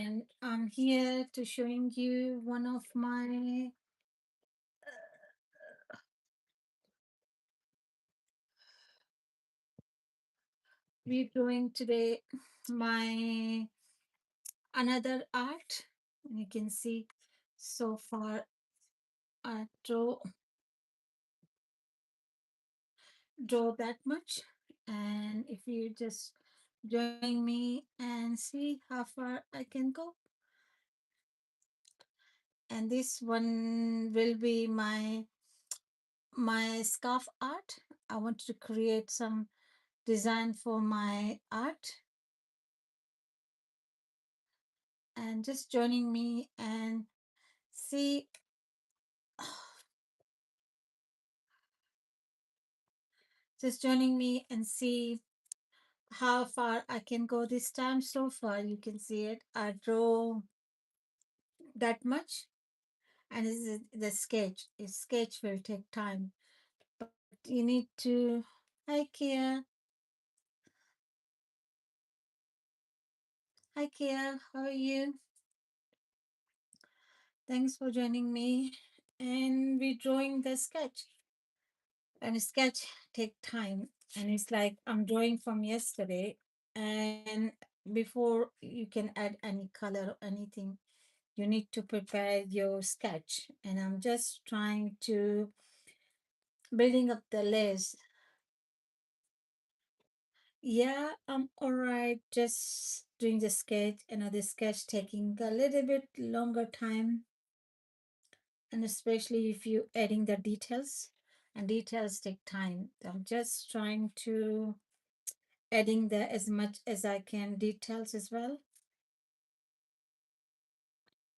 and I'm here to showing you one of my we're doing today my another art. You can see so far I draw that much, and if you just joining me and see how far I can go, and this one will be my scarf art. I wanted to create some design for my art, and just joining me and see just joining me and see how far I can go this time. So far you can see it, I draw that much, and this is the sketch. A sketch will take time, but you need to. Hi Kia. Hi Kia, how are you? Thanks for joining me. And we're drawing the sketch, and a sketch take time, and it's like I'm drawing from yesterday, and before you can add any color or anything, you need to prepare your sketch, and I'm just trying to building up the layers. Yeah, I'm all right, just doing the sketch. Another sketch taking a little bit longer time, and especially if you adding the details, and details take time. I'm just trying to adding the as much as I can details as well,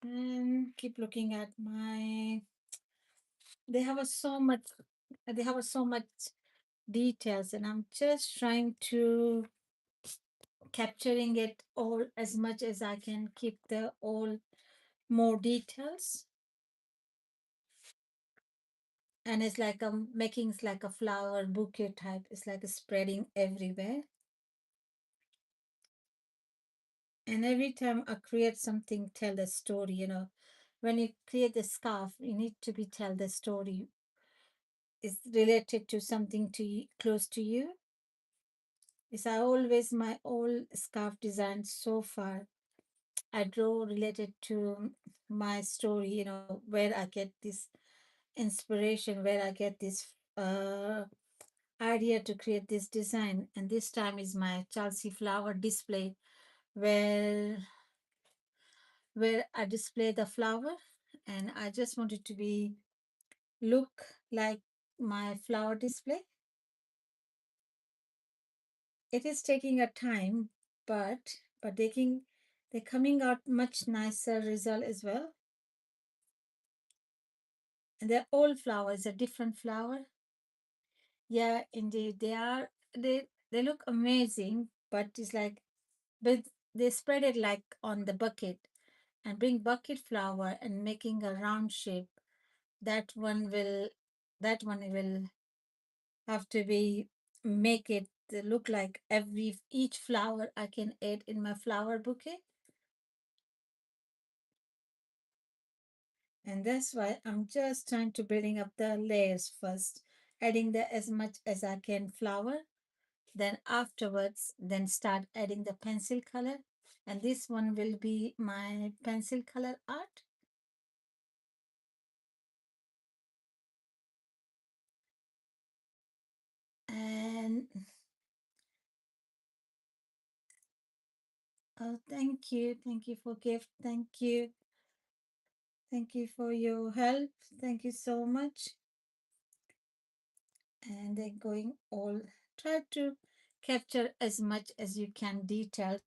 and keep looking at my they have a so much they have a so much details, and I'm just trying to capturing it all as much as I can, keep the all more details. And it's like I'm making it's like a flower bouquet type, it's like spreading everywhere. And every time I create something, tell the story, when you create the scarf, you need to be tell the story is related to something close to you. Is I always my all scarf design so far I draw related to my story, where I get this inspiration, where I get this idea to create this design. And this time is my Chelsea flower display, where I display the flower, and I just wanted to be look like my flower display. It is taking a time, but they're coming out much nicer result as well. And they're all flowers, a different flower. Yeah, indeed, they are. They look amazing, but it's like, but they spread it like on the bucket, and bring bucket flower and making a round shape. That one will, that one will have to be make it look like every each flower I can add in my flower bouquet. And that's why I'm just trying to building up the layers first, adding the as much as I can flower, then afterwards then start adding the pencil color. And this one will be my pencil color art. And oh, thank you for gift, thank you for your help, thank you so much. And they're going all, try to capture as much as you can details.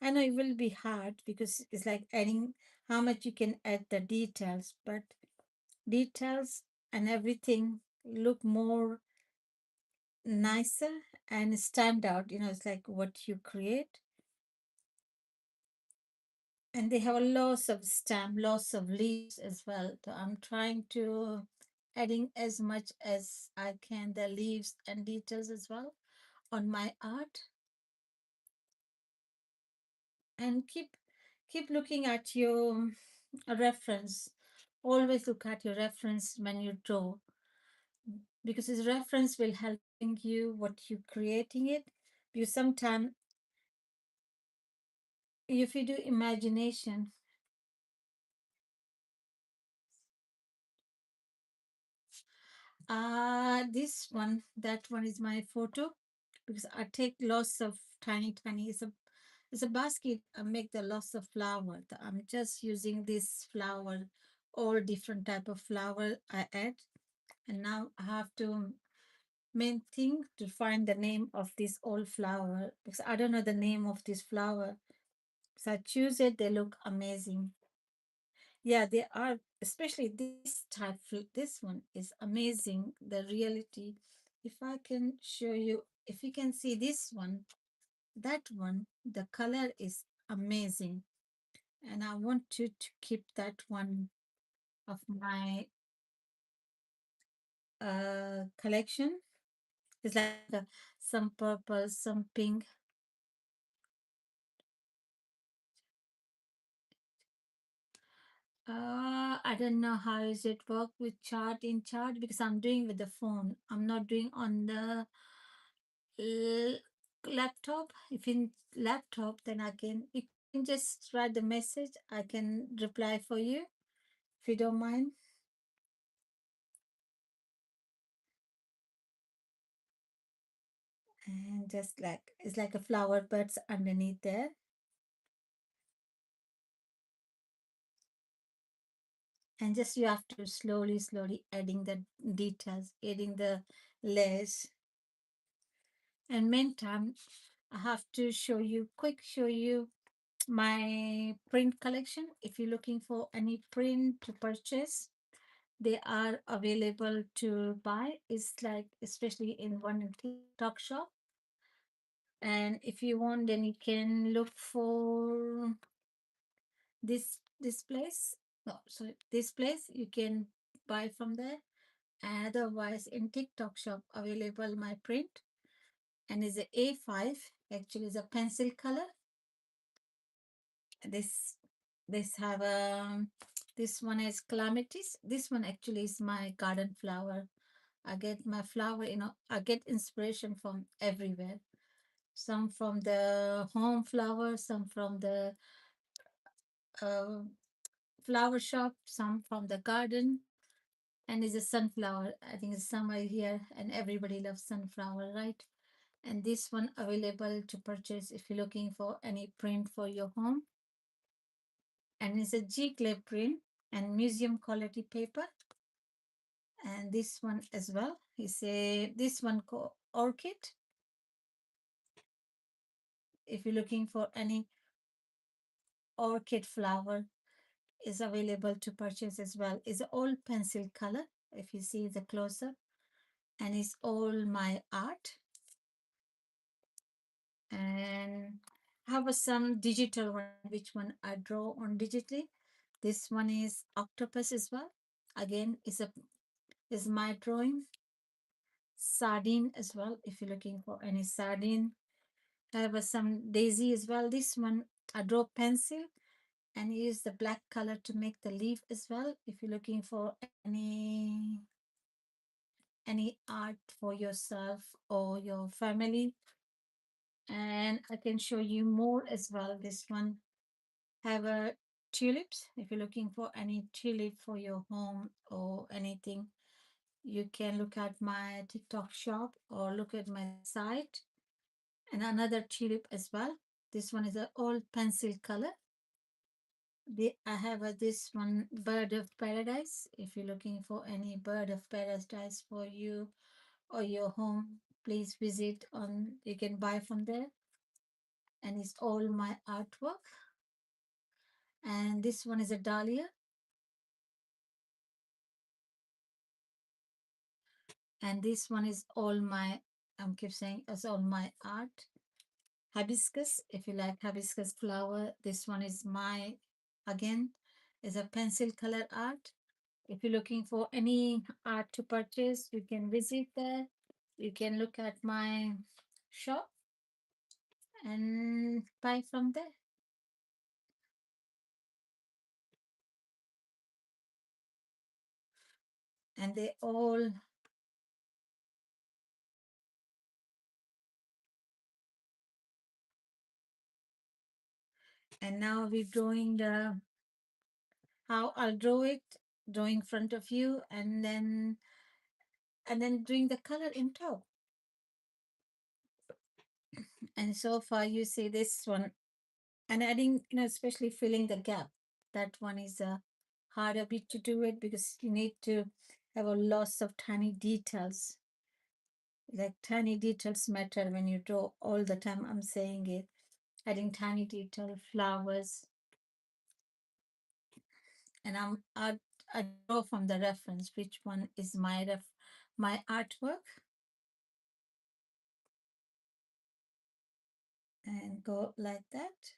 I know it will be hard because it's like adding how much you can add the details, but details and everything look more nicer and stand out. It's like what you create. And they have a lots of stamp, lots of leaves as well. So I'm trying to adding as much as I can the leaves and details as well on my art, and keep Keep looking at your reference. Always look at your reference when you draw, because this reference will helping you what you creating it. Because sometimes if you do imagination, this one, that one is my photo, because I take lots of tiny, tiny. It's a basket. I make the lots of flower. I'm just using this flower, all different type of flower I add, and now I have to main thing to find the name of this old flower, because I don't know the name of this flower. So I choose it. They look amazing. Yeah, they are, especially this type. This one is amazing. The reality. If I can show you, if you can see this one, that one, the color is amazing. And I want to keep that one of my collection. It's like some purple, some pink. I don't know how is it work with chart in chart, because I'm doing with the phone. I'm not doing on the l- laptop. If in laptop, then I can, you can just write the message. I can reply for you if you don't mind. And just like it's like a flower buds underneath there. And just you have to slowly, slowly adding the details, adding the layers. And meantime, I have to show you my print collection. If you're looking for any print to purchase, they are available to buy. It's like especially in one TikTok shop. And if you want, then you can look for this place. No, sorry, this place you can buy from there. And otherwise, in TikTok shop available my print, and is a A5. Actually, is a pencil color. This this have this one is calamitous. This one actually is my garden flower. I get my flower, I get inspiration from everywhere. Some from the home flower, some from the uh, flower shop, some from the garden, and it's a sunflower. I think it's summer here, and everybody loves sunflower, right? And this one available to purchase if you're looking for any print for your home. And it's a G-clay print and museum quality paper. And this one as well is a this one called orchid. If you're looking for any orchid flower, is available to purchase as well. Is all pencil color. If you see the close up, and it's all my art. And have some digital one, which one I draw on digitally. This one is octopus as well. Again, is my drawing. Sardine as well. If you're looking for any sardine, I have some daisy as well. This one I draw pencil and use the black color to make the leaf as well. If you're looking for any art for yourself or your family, and I can show you more as well. This one have a tulips. If you're looking for any tulip for your home or anything, you can look at my TikTok shop or look at my site. And another tulip as well. This one is a all pencil color. I have this one bird of paradise. If you're looking for any bird of paradise for you or your home, please visit on. You can buy from there, and it's all my artwork. And this one is a dahlia, and this one is all my. I'm keep saying it's all my art. Hibiscus, if you like hibiscus flower, this one is my again is a pencil color art. If you're looking for any art to purchase, you can visit there. You can look at my shop and buy from there. and they all, and now we're drawing the, how I'll draw it, drawing front of you, and then doing the color in top. And so far you see this one, and adding, especially filling the gap. That one is a harder bit to do it because you need to have a lots of tiny details. Like tiny details matter when you draw all the time. I'm saying it. Adding tiny detail, flowers, and I draw from the reference which one is my artwork, and go like that.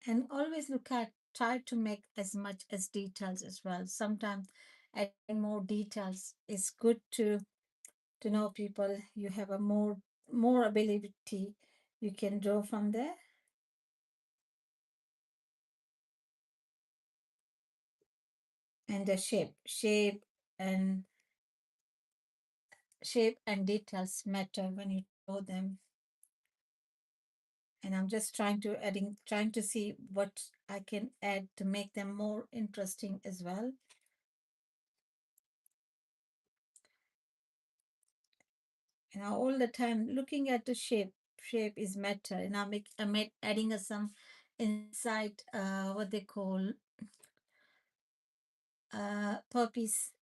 And always look at, try to make as much as details as well. Sometimes adding more details is good to know people. You have a more ability you can draw from there. And the and shape and details matter when you draw them. And I'm just trying to see what I can add to make them more interesting as well. All the time looking at the shape is matter. And I'm adding some inside, what they call,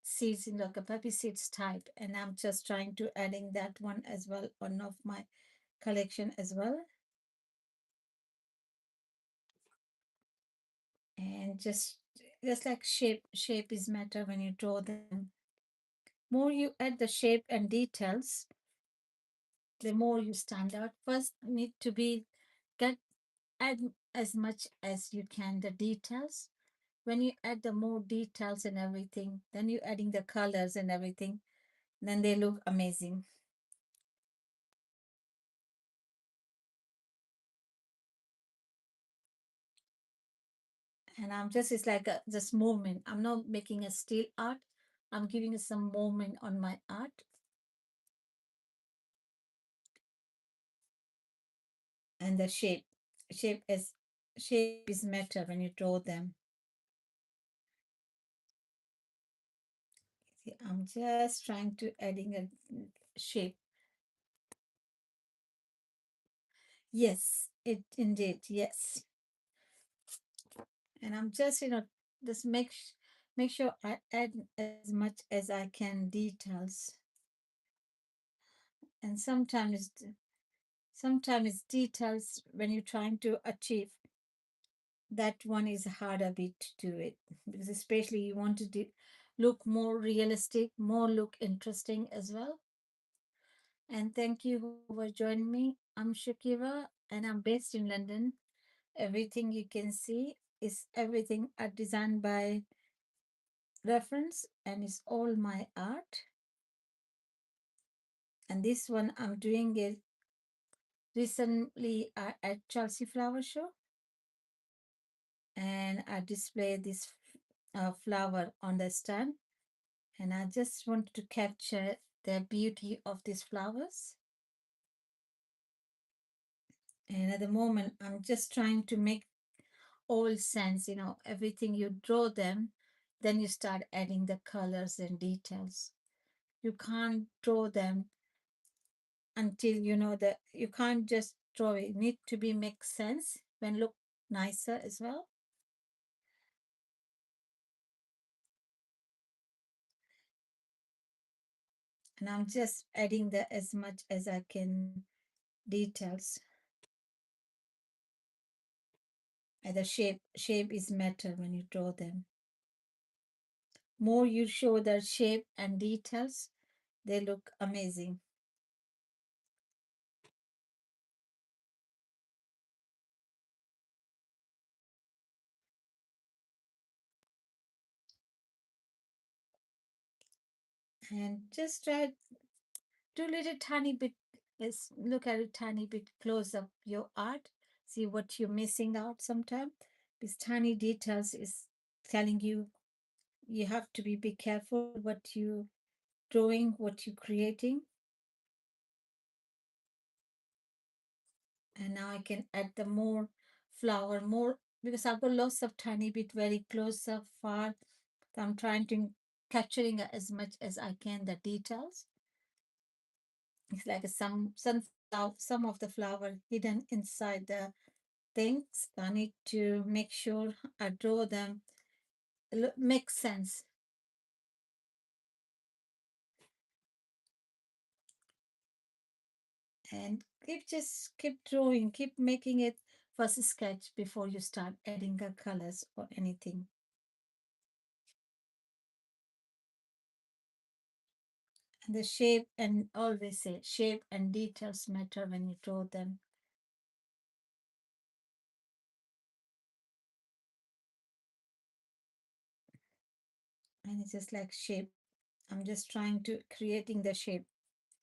seeds, in like a poppy seeds type, and I'm just trying to adding that one as well, one of my collection as well. And just like shape is matter when you draw them. More you add the shape and details, the more you stand out. First need to be get add as much as you can the details. When you add the more details and everything, then you adding the colors and everything, then they look amazing. And I'm just, it's like just movement. I'm not making a still art. I'm giving it some movement on my art. And the shape is shape is matter when you draw them. See, I'm just trying to adding a shape. Yes, it indeed, yes. And I'm just, just make sure I add as much as I can details. And sometimes details when you're trying to achieve, that one is a harder bit to do it, because especially you want to look more realistic, more look interesting as well. And thank you for joining me. I'm Shakira and I'm based in London. Everything you can see is everything are designed by reference and it's all my art. And this one I'm doing it recently at Chelsea Flower Show, and I display this flower on the stand, and I just wanted to capture the beauty of these flowers. And at the moment, I'm just trying to make all sense, everything you draw them, then you start adding the colors and details. You can't draw them until you know that you can't just draw it. It need to be make sense when look nicer as well. And I'm just adding the as much as I can details. And the shape is matter when you draw them. More you show the shape and details, they look amazing. And just try do a little tiny bit, let's look at a tiny bit close up your art, see what you're missing out sometimes. These tiny details is telling you you have to be careful what you drawing, what you creating. And now I can add the more flower, more because I've got lots of tiny bit very close up far. So I'm trying to capturing as much as I can the details. It's like some sunflower, some of the flower hidden inside the things. I need to make sure I draw them make sense. And keep drawing, keep making it first sketch before you start adding the colors or anything. And the shape, and always say shape and details matter when you draw them. And it's just like shape. I'm just trying to creating the shape.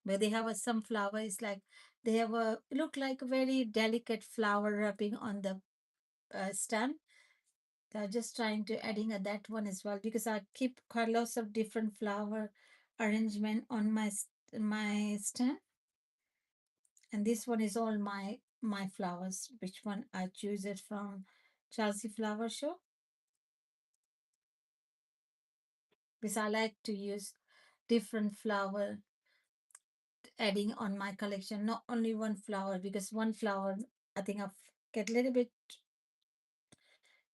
Where they have a some flower is like they have a look like a very delicate flower wrapping on the stem. So I'm just trying to adding a, that one as well because I keep quite lots of different flower arrangement on my stem, and this one is all my flowers. Which one I choose it from Chelsea Flower Show because I like to use different flower adding on my collection, not only one flower because one flower I think I've get a little bit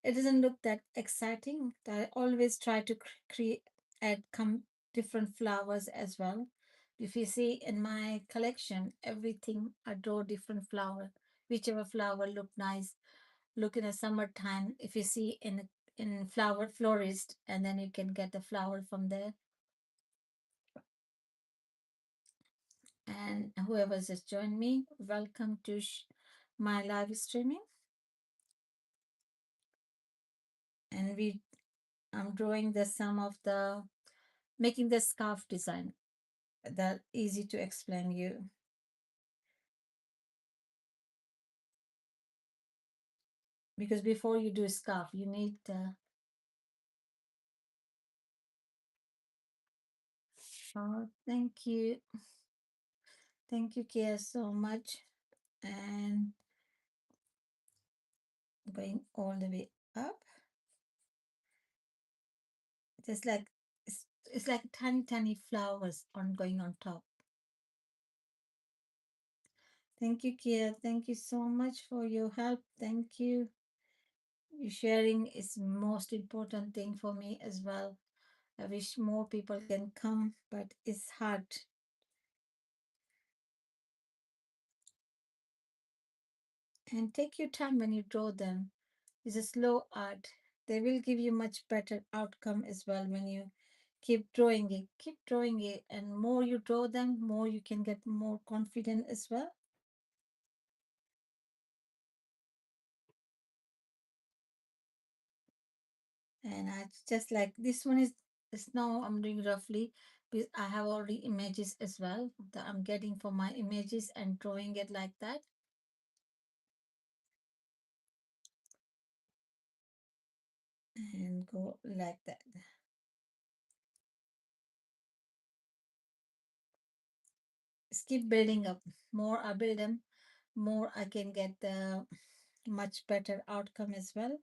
it doesn't look that exciting. I always try to create add come different flowers as well. If you see in my collection, everything I draw different flower, whichever flower look nice, look in a summertime. If you see in flower florist, and then you can get the flower from there. And whoever just joined me, welcome to my live streaming. And we I'm drawing the some of the making the scarf design that easy to explain you because before you do scarf you need oh thank you Kia so much. And going all the way up just like it's like tiny flowers on going on top. Thank you Kia, thank you so much for your help. Thank you. Your sharing is most important thing for me as well. I wish more people can come, but it's hard. And take your time when you draw them. It's a slow art. They will give you much better outcome as well when you keep drawing it, and more you draw them, more you can get more confident as well. And I just like this one is now I'm doing roughly because I have already images as well that I'm getting for my images and drawing it like that. And go like that. Just keep building up. More I build them, more I can get the much better outcome as well.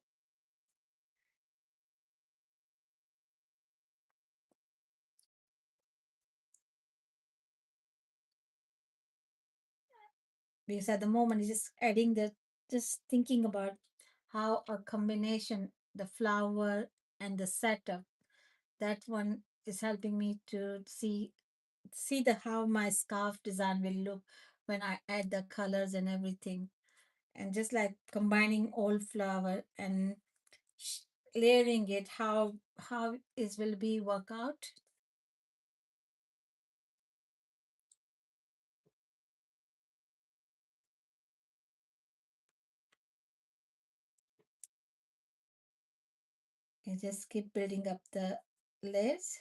Because at the moment it's just adding the just thinking about how a combination the flower and the setup, that one is helping me to see the how my scarf design will look when I add the colors and everything, and just like combining all flower and sh- layering it how it will be work out. You just keep building up the layers.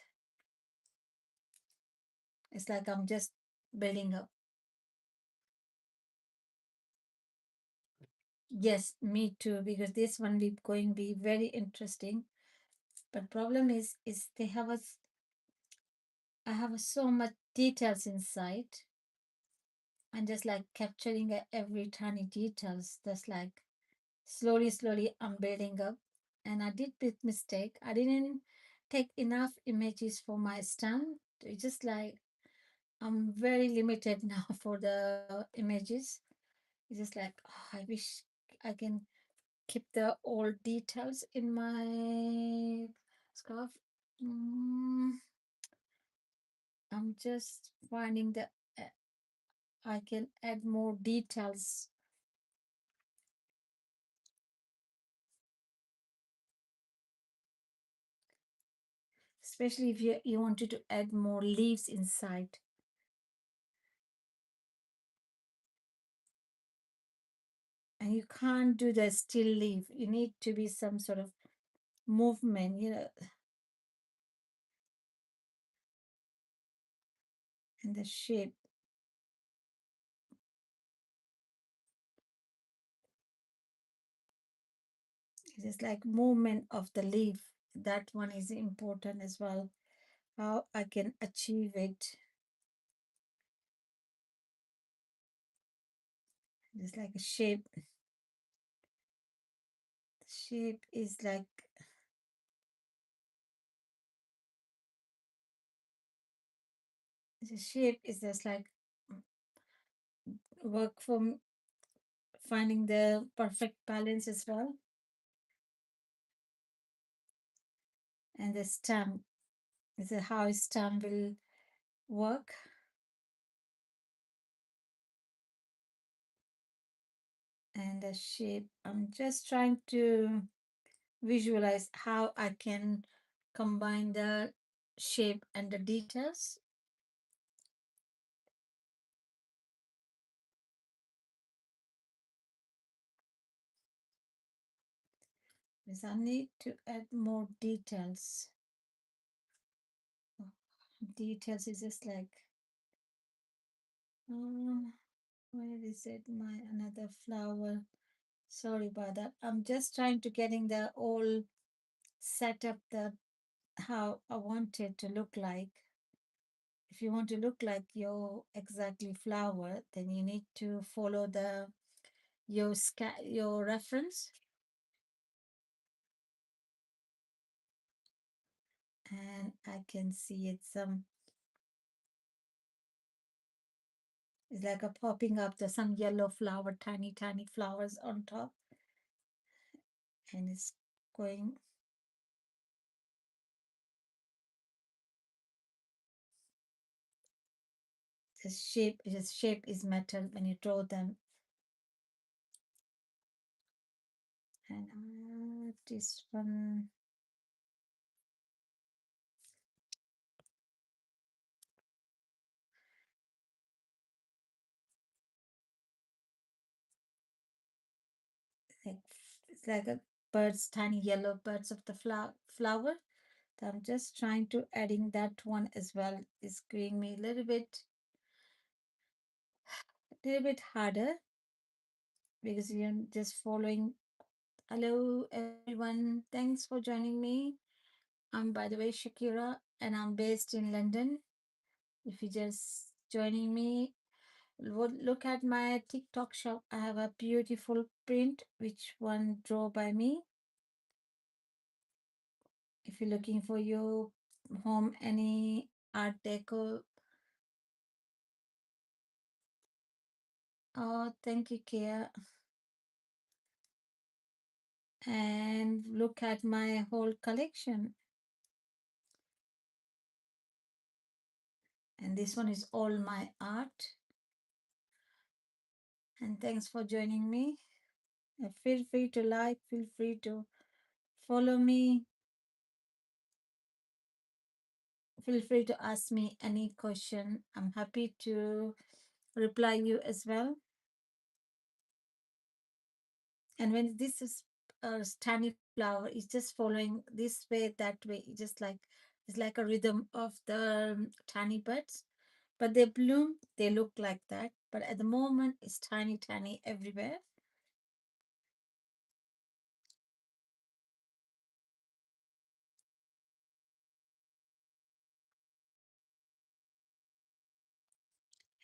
It's like I'm just building up. Yes, me too, because this one will going to be very interesting. But problem is they have I have so much details inside, and just like capturing every tiny details. That's like slowly I'm building up. And I did big mistake. I didn't take enough images for my stamp. It's just like I'm very limited now for the images. It's just like, oh, I wish I can keep the old details in my scarf. Mm, I'm just finding the I can add more details, especially if you wanted to add more leaves inside. And you can't do the still leaf. You need to be some sort of movement, and the shape. It is like movement of the leaf. That one is important as well. How I can achieve it. It's like a shape. Shape is like the shape is just like work from finding the perfect balance as well. And the stem is how a stem will work. And the shape. I'm just trying to visualize how I can combine the shape and the details. Because I need to add more details. Oh, details is just like, uh, where is it? My another flower. Sorry about that. I'm just trying to getting the all set up the how I want it to look like. If you want to look like your exactly flower, then you need to follow the your reference, and I can see it some it's like a popping up the some yellow flower, tiny flowers on top, and it's going the shape is metal when you draw them. And this one like it's like a birds, tiny yellow birds of the flower. So I'm just trying to adding that one as well. It's giving me a little bit harder because you're just following. Hello everyone, thanks for joining me. I'm by the way Shakira, and I'm based in London. If you just joining me, look at my TikTok shop. I have a beautiful print which one draw by me. If you're looking for your home any art deco. Oh, thank you, Kia. And look at my whole collection. And this one is all my art. And thanks for joining me. Feel free to like, feel free to follow me. Feel free to ask me any question. I'm happy to reply you as well. And when this is a tiny flower, it's just following this way, that way. It's like a rhythm of the tiny buds. But they bloom, they look like that. But at the moment, it's tiny everywhere.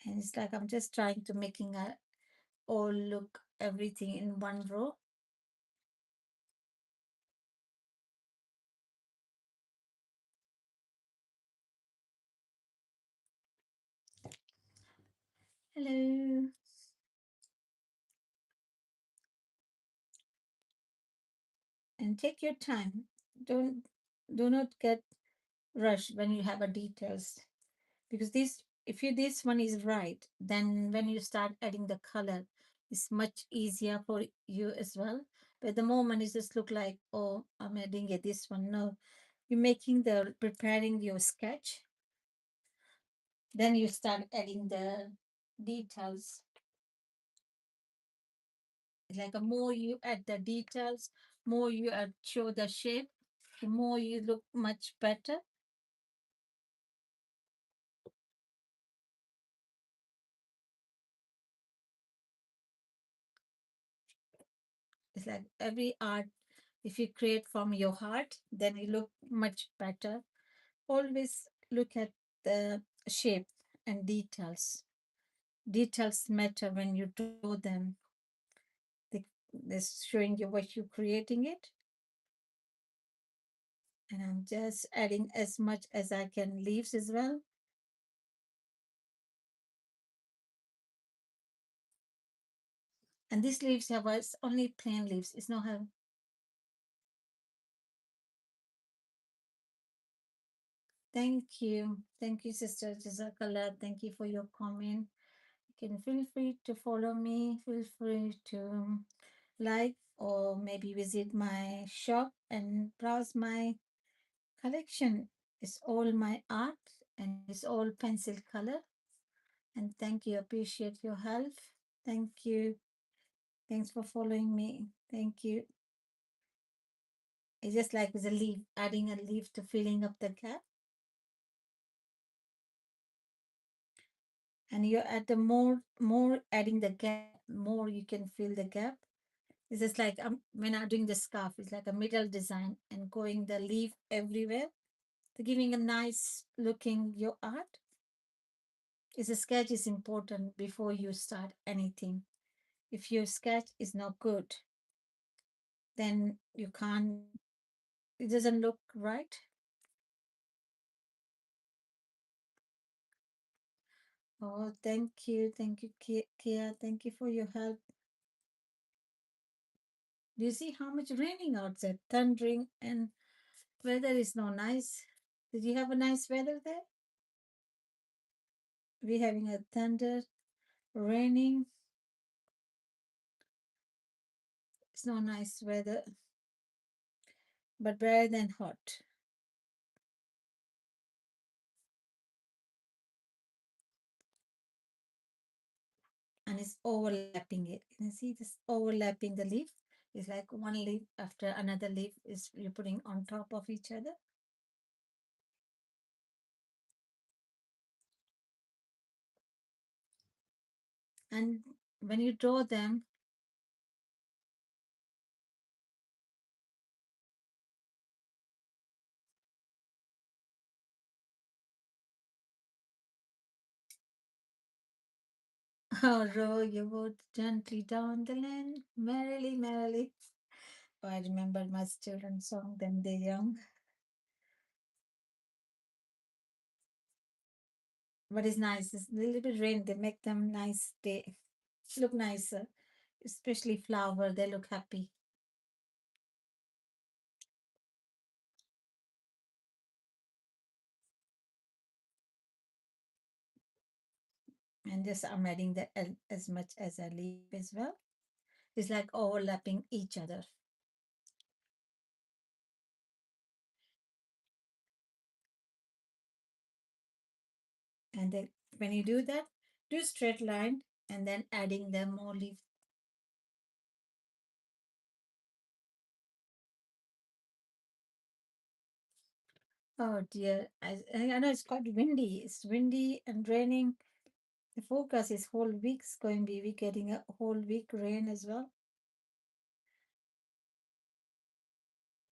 And it's like I'm just trying to making a all look everything in one row. Hello. And take your time. Don't do not get rushed when you have a details, because this, if you this one is right, then when you start adding the color, it's much easier for you as well. But the moment it just look like, oh, I'm adding it this one. No, you're making the preparing your sketch, then you start adding the details. Like the more you add the details, more you add, show the shape, the more you look much better. It's like every art, if you create from your heart, then you look much better. Always look at the shape and details. Details matter when you draw them. They, they're showing you what you're creating it. And I'm just adding as much as I can leaves as well. And these leaves have us only plain leaves. It's not have. Thank you, Sister Jazakallah. Thank you for your comment. You can feel free to follow me. Feel free to like or maybe visit my shop and browse my collection. It's all my art and it's all pencil color. And thank you. Appreciate your help. Thank you. Thanks for following me. Thank you. It's just like with a leaf, adding a leaf to filling up the gap. And you add the more adding the gap, more you can fill the gap. It's just like when I'm doing the scarf, it's like a middle design and going the leaf everywhere. To giving a nice looking your art. Is a sketch is important before you start anything. If your sketch is not good, then you can't. It doesn't look right. Oh, thank you, Kia. Thank you for your help. Do you see how much raining outside, thundering, and weather is not nice? Did you have a nice weather there? We're having a thunder, raining. It's not nice weather, but better than hot. And it's overlapping it. You see this overlapping the leaf? It's like one leaf after another leaf is you're putting on top of each other. And when you draw them, oh, row your boat gently down the lane, merrily, merrily. Oh, I remember my children's song, Then They're Young. But it's nice. It's a little bit rain. They make them nice. They look nicer. Especially flower. They look happy. And just I'm adding the as much as I leave as well. It's like overlapping each other. And then when you do that, do straight line and then adding the more leaf. Oh dear, I know it's quite windy. It's windy and raining. The forecast is whole week's going to be we getting a whole week rain as well.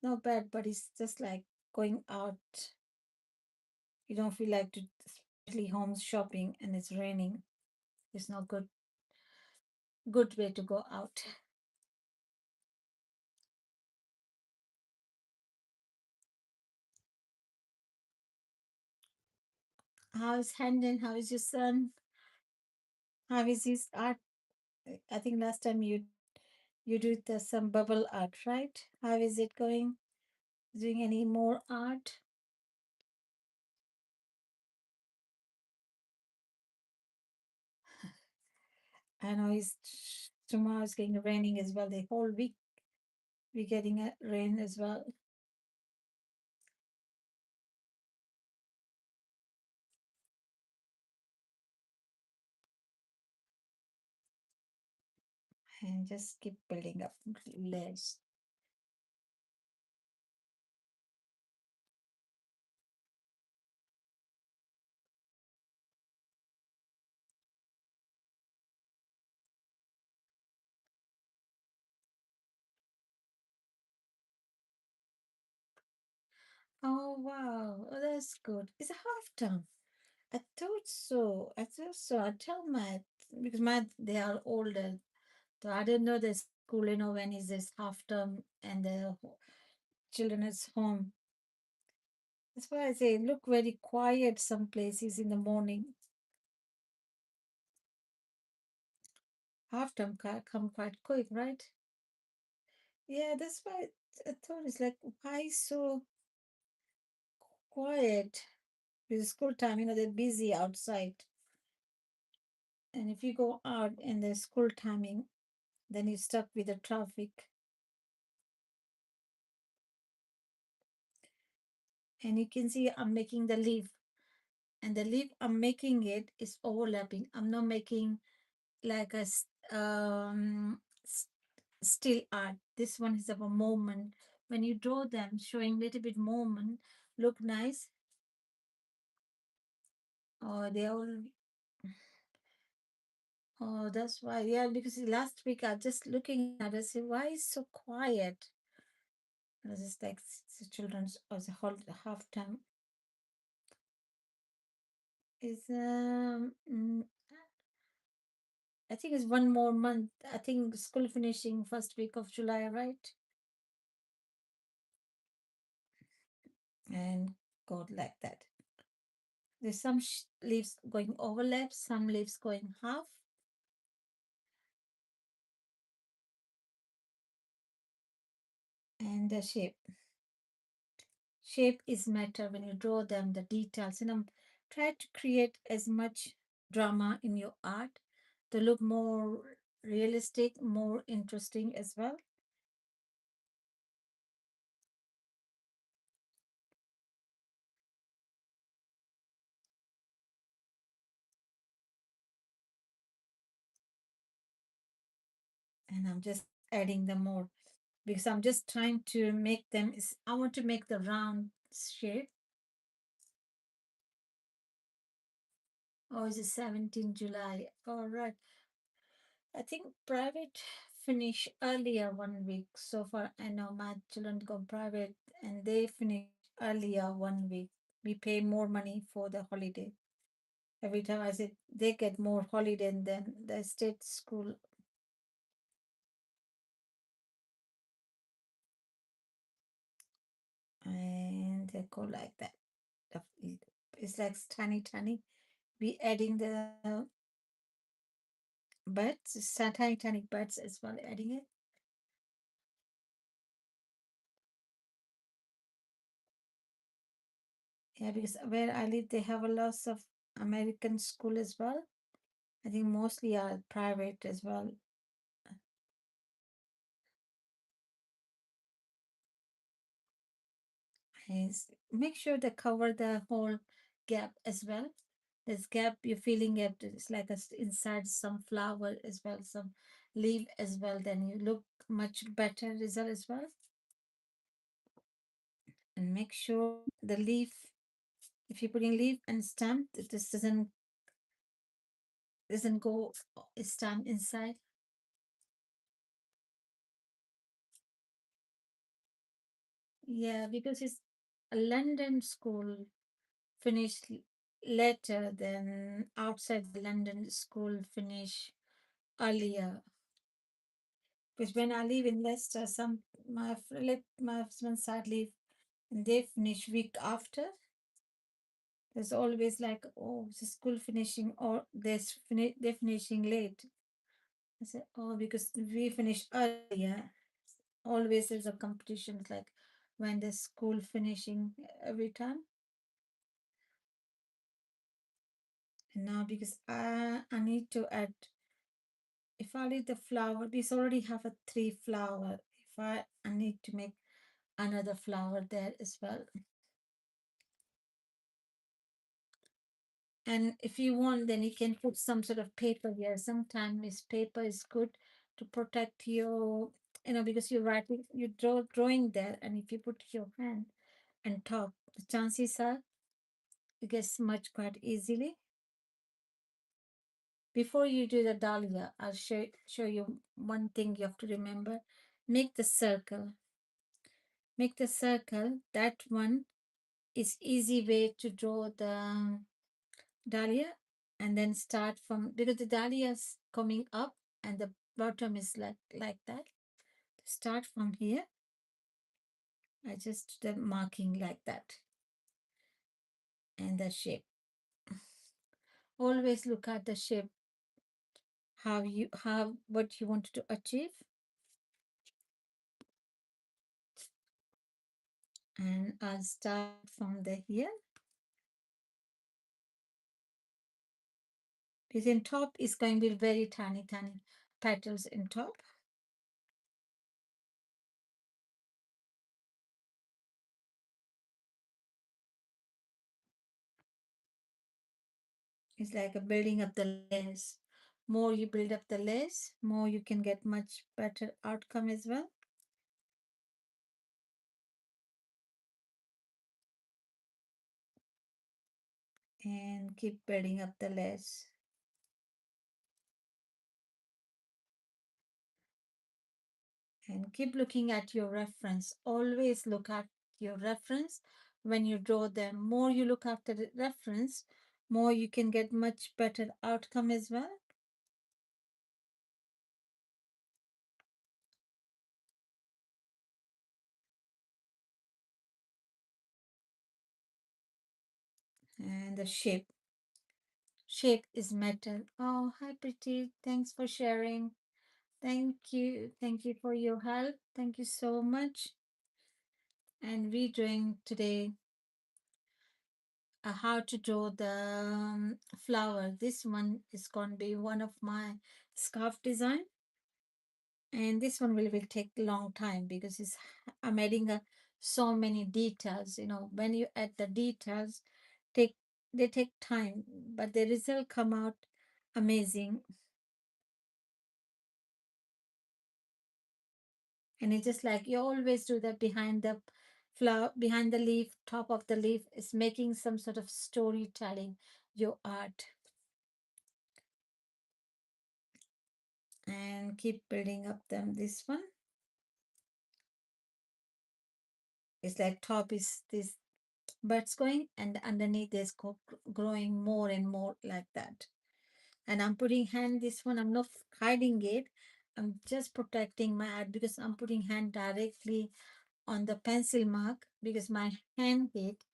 Not bad, but it's just like going out. You don't feel like to, especially home shopping and it's raining. It's not good way to go out. How is Hendon? How is your son? How is his art? I think last time you did some bubble art, right? How is it going? Doing any more art? I know it's tomorrow is getting raining as well. The whole week we're getting a rain as well. And just keep building up layers. Oh wow, oh, that's good. It's a half term. I thought so. I thought so. I tell my because my they are older, so I didn't know the school. When is this half term and the children is home. That's why I say look very quiet some places in the morning. Half term come quite quick, right? Yeah, that's why I thought it's like why so quiet with school time. They're busy outside, and if you go out in the school timing, then you're stuck with the traffic. And you can see I'm making the leaf, and the leaf I'm making it is overlapping. I'm not making like s- still art. This one is of a moment. When you draw them, showing little bit moment, look nice. Oh, they all. Oh, that's why. Yeah, because last week I just looking at it, I said, why is so quiet? This is like the children's as a whole half time. Is I think it's one more month. I think school finishing first week of July, right? And God like that. There's some leaves going overlap, some leaves going half, and the shape. Shape is matter when you draw them, the details. Try to create as much drama in your art to look more realistic, more interesting as well. And I'm just adding them more because I'm just trying to make them. I want to make the round shape. Oh, it's the 17th July. All right. I think private finish earlier 1 week. So far, I know my children go private and they finish earlier 1 week. We pay more money for the holiday. Every time I say they get more holiday than the state school, and they go like that. It's like tiny, tiny. We adding the birds, tiny, tiny birds as well, adding it. Yeah, because where I live, they have a lot of American school as well. I think mostly are private as well. Is make sure they cover the whole gap as well. This gap you're feeling it is like inside some flower as well, some leaf as well. Then you look much better result as well. And make sure the leaf, if you're putting leaf and stem, that this doesn't go stem inside. Yeah, because it's a London school finished later than outside the London school finish earlier. Because when I live in Leicester, my husband sadly, and they finish week after. There's always like, oh, the school finishing or they're finishing late. I said, oh, because we finish earlier. Always there's a competition, it's like when the school finishing every time. And now because I need to add, if I leave the flower, we already have a three flower. If I need to make another flower there as well. And if you want, then you can put some sort of paper here. Sometimes paper is good to protect your, because you're writing, drawing there, and if you put your hand on top, the chances are it gets smudged quite easily. Before you do the dahlia, I'll show you one thing you have to remember. Make the circle. Make the circle. That one is easy way to draw the dahlia, and then start from, because the dahlia is coming up and the bottom is like that. Start from here. I just the marking like that, and the shape. Always look at the shape, how you have what you want to achieve, and I'll start from the here. Because in top is going to be very tiny petals in top. It's like a building up the layers. More you build up the layers, more you can get much better outcome as well. And keep building up the layers. And keep looking at your reference. Always look at your reference when you draw them. More you look after the reference, more you can get much better outcome as well. And the shape. Shape is metal. Oh, hi Pretty. Thanks for sharing. Thank you. Thank you for your help. Thank you so much. And we're doing today how to draw the flower. This one is going to be one of my scarf design. And this one will take a long time because I'm adding so many details. When you add the details, take they take time, but the result come out amazing. And it's just like you always do that behind the flower, behind the leaf, top of the leaf is making some sort of storytelling, your art. And keep building up them. This one is like top is this birds going, and underneath is growing more and more like that. And I'm putting hand, this one I'm not hiding it, I'm just protecting my art because I'm putting hand directly on the pencil mark, because my hand heat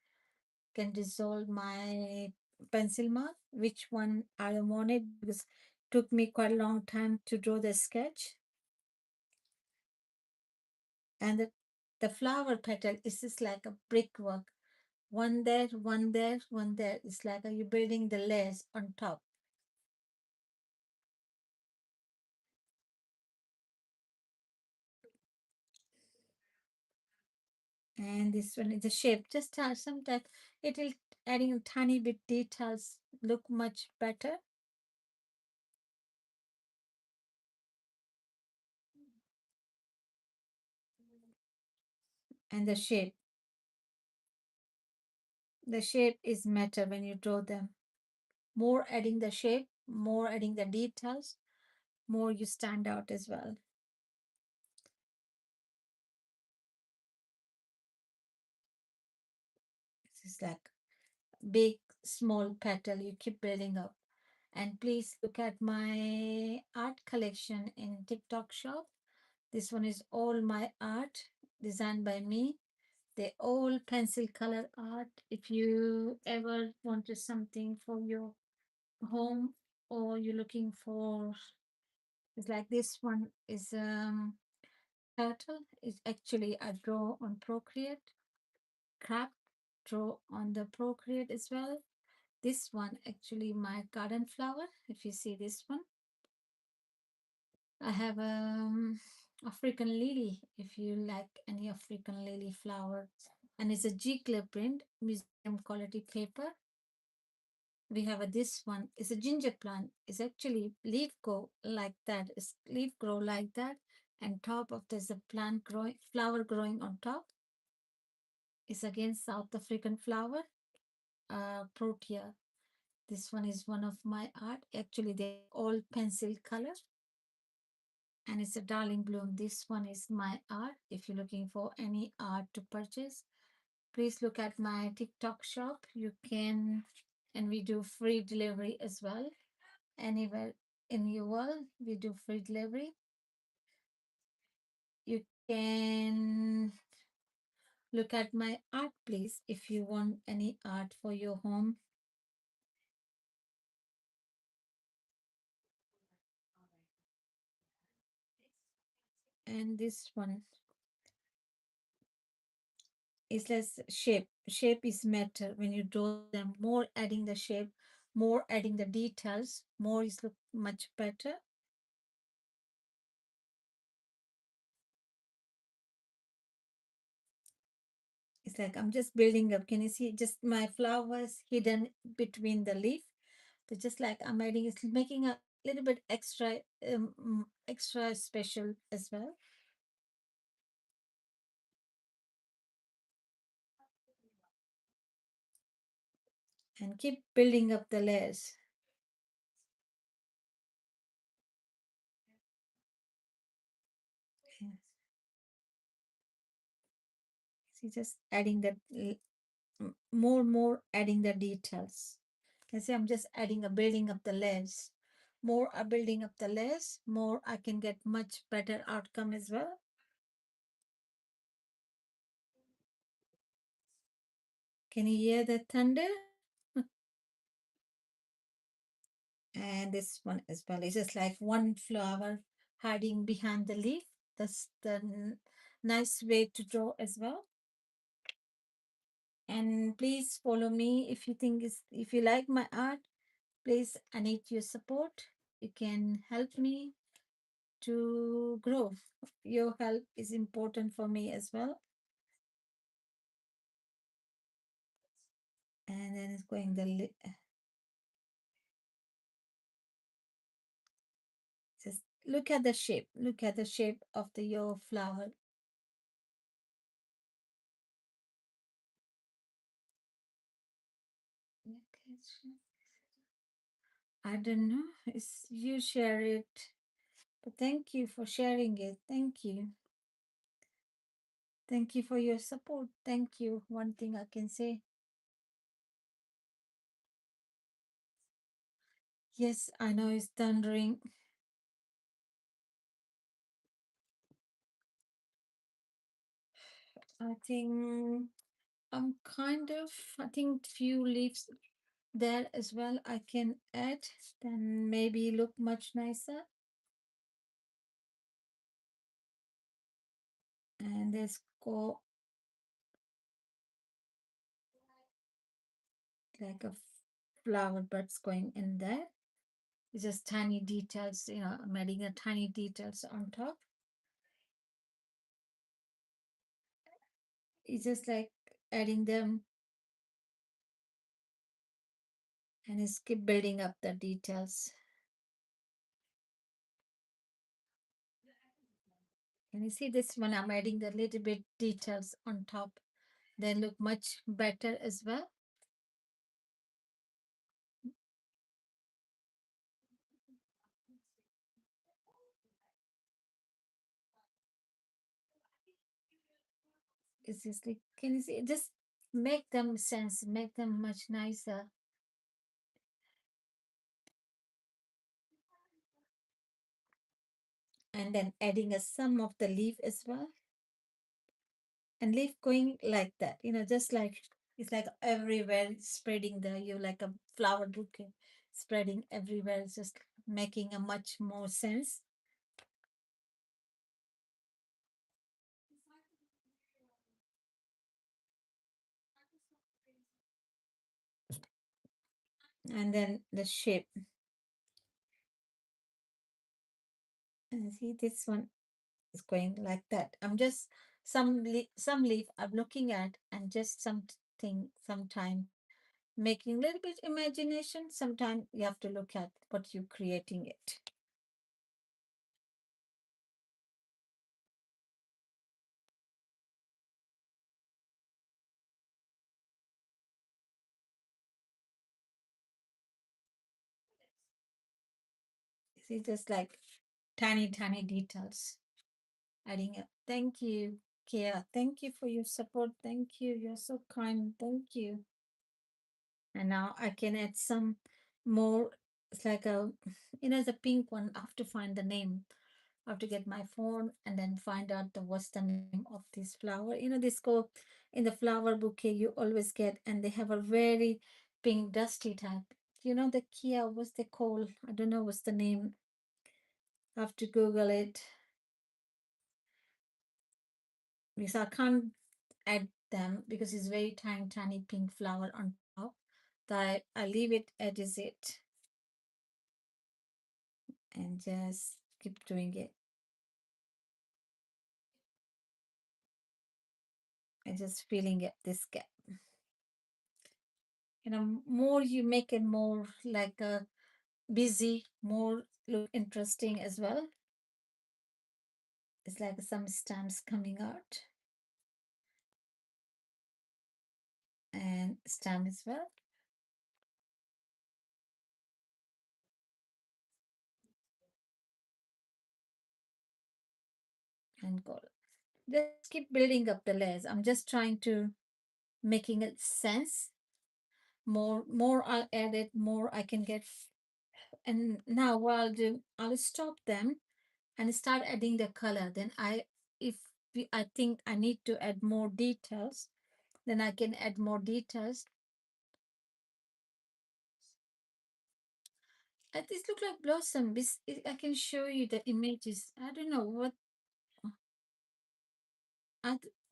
can dissolve my pencil mark, which one I don't want it, because it took me quite a long time to draw the sketch. And the flower petal is just like a brickwork. One there, one there, one there. It's like you're building the layers on top. And this one is the shape. Just sometimes it will adding a tiny bit details look much better. And the shape. The shape is matter when you draw them. More adding the shape, more adding the details, more you stand out as well. This is like big small petal you keep building up. And please look at my art collection in TikTok shop. This one is all my art designed by me. They all pencil color art. If you ever wanted something for your home, or you're looking for, it's like this one is turtle. It's actually I draw on Procreate, crab draw on the Procreate as well. This one actually my garden flower. If you see this one, I have African lily. If you like any African lily flower, and it's a G-Clip print, museum quality paper. We have this one. It's a ginger plant. It's actually leaf go like that. It's leaf grow like that, and top of there's a plant growing, flower growing on top. It's again South African flower, protea. This one is one of my art. Actually, they're all pencil color, and it's a darling bloom. This one is my art. If you're looking for any art to purchase, please look at my TikTok shop. You can, and we do free delivery as well. Anywhere in your world, we do free delivery. You can look at my art, please, if you want any art for your home. And this one is less shape. Shape is matter when you draw them. More adding the shape, more adding the details, more is look much better. It's like I'm just building up. Can you see just my flowers hidden between the leaf? So just like I'm adding, it's making a little bit extra, extra special as well. And keep building up the layers. Yes. See, just adding that more adding the details. You see, I'm just adding a building up the layers. More I building up the layers, more I can get much better outcome as well. Can you hear the thunder? And this one as well. It's just like one flower hiding behind the leaf. That's the nice way to draw as well. And please follow me if you think is if you like my art. Please, I need your support. You can help me to grow. Your help is important for me as well. And then it's going just look at the shape. Look at the shape of the your flower. I don't know. It's you share it. But thank you for sharing it. Thank you. Thank you for your support. Thank you. One thing I can say. Yes, I know it's thundering. I think I think few leaves there as well I can add, then maybe look much nicer. And there's go like a flower buds going in there. It's just tiny details, I'm adding a tiny details on top. It's just like adding them, and it's keep building up the details. Can you see this one? I'm adding the little bit details on top. They look much better as well. It's just like, can you see? Just make them sense, make them much nicer. and then adding a some of the leaf as well, and leaf going like that, just like it's like everywhere spreading the you like a flower bouquet spreading everywhere, it's just making a much more sense. And then the shape, and see this one is going like that. I'm just some leaf I'm looking at, and just something sometime making a little bit imagination. Sometime you have to look at what you're creating it. See, just like tiny details adding up. Thank you, Kia. Thank you for your support. Thank you. You're so kind. Thank you. And now I can add some more. It's like a, the pink one. I have to find the name. I have to get my phone and then find out what's the name of this flower. This go in the flower bouquet you always get, and they have a very pink dusty type. The Kia, what's they called? I don't know what's the name. I have to Google it because I can't add them because it's very tiny pink flower on top. That I leave it as it and just keep doing it. And just filling it this gap. More you make it more like a busy, more look interesting as well. It's like some stamps coming out and stamp as well. And gold. Just keep building up the layers. I'm just trying to making it sense. More I'll add it, more I can get. And now what I'll do, I'll stop them and start adding the color. Then if I think I need to add more details, then I can add more details. This look like blossom. I can show you the images. I don't know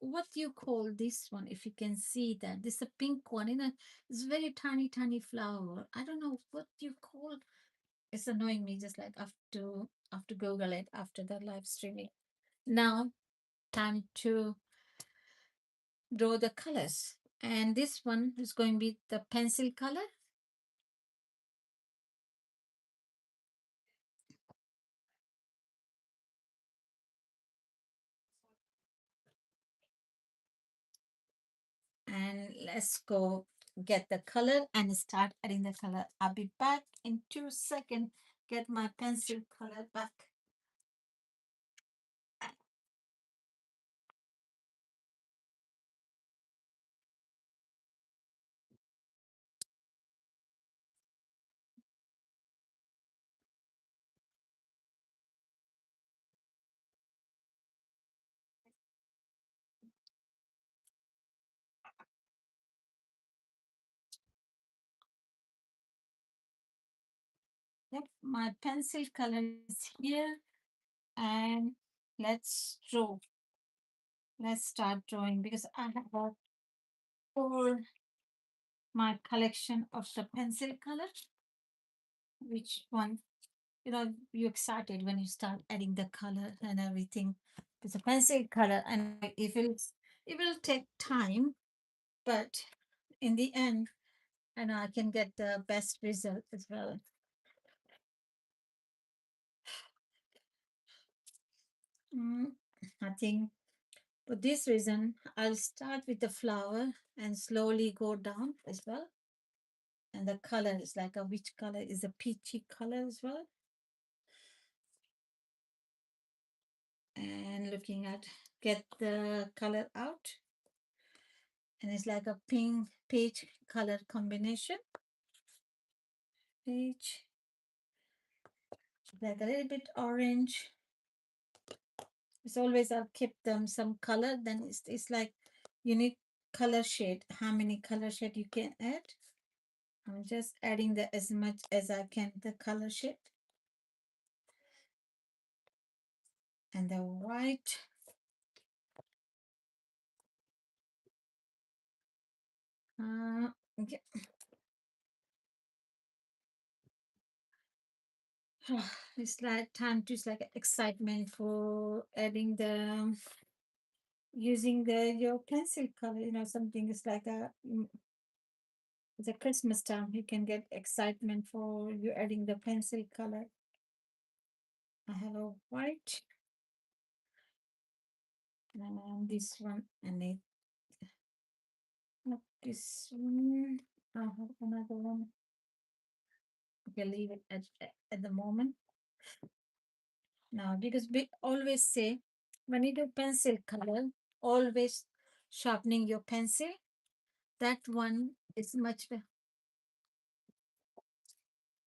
what you call this one. If you can see that, this is a pink one. It's very tiny flower. I don't know what you call. It's annoying me. Just like I have to Google it after the live streaming. Now time to draw the colors. And this one is going to be the pencil color. And let's go get the color and start adding the color. I'll be back in 2 seconds. Get my pencil color back. Yep, my pencil color is here, and let's draw. Let's start drawing because I have a whole my collection of the pencil color. Which one? You're excited when you start adding the color and everything. It's a pencil color, and it will take time, but in the end, and I can get the best result as well. Mm, I think for this reason, I'll start with the flower and slowly go down as well. And the color is like a which color is a peachy color as well. And looking at get the color out, and it's like a pink peach color combination. Peach, like a little bit orange, It's always I'll keep them some color. Then it's like you need color shade. How many color shade you can add? I'm just adding the as much as I can the color shade and the white. Okay. It's like time to, it's like excitement for adding the using the your pencil color. Something is like it's a Christmas time. You can get excitement for you adding the pencil color. I have a white and this one, and it not this one. I have another one. Okay, leave it at the moment now, because we always say when you do pencil color, always sharpening your pencil. That one is much better.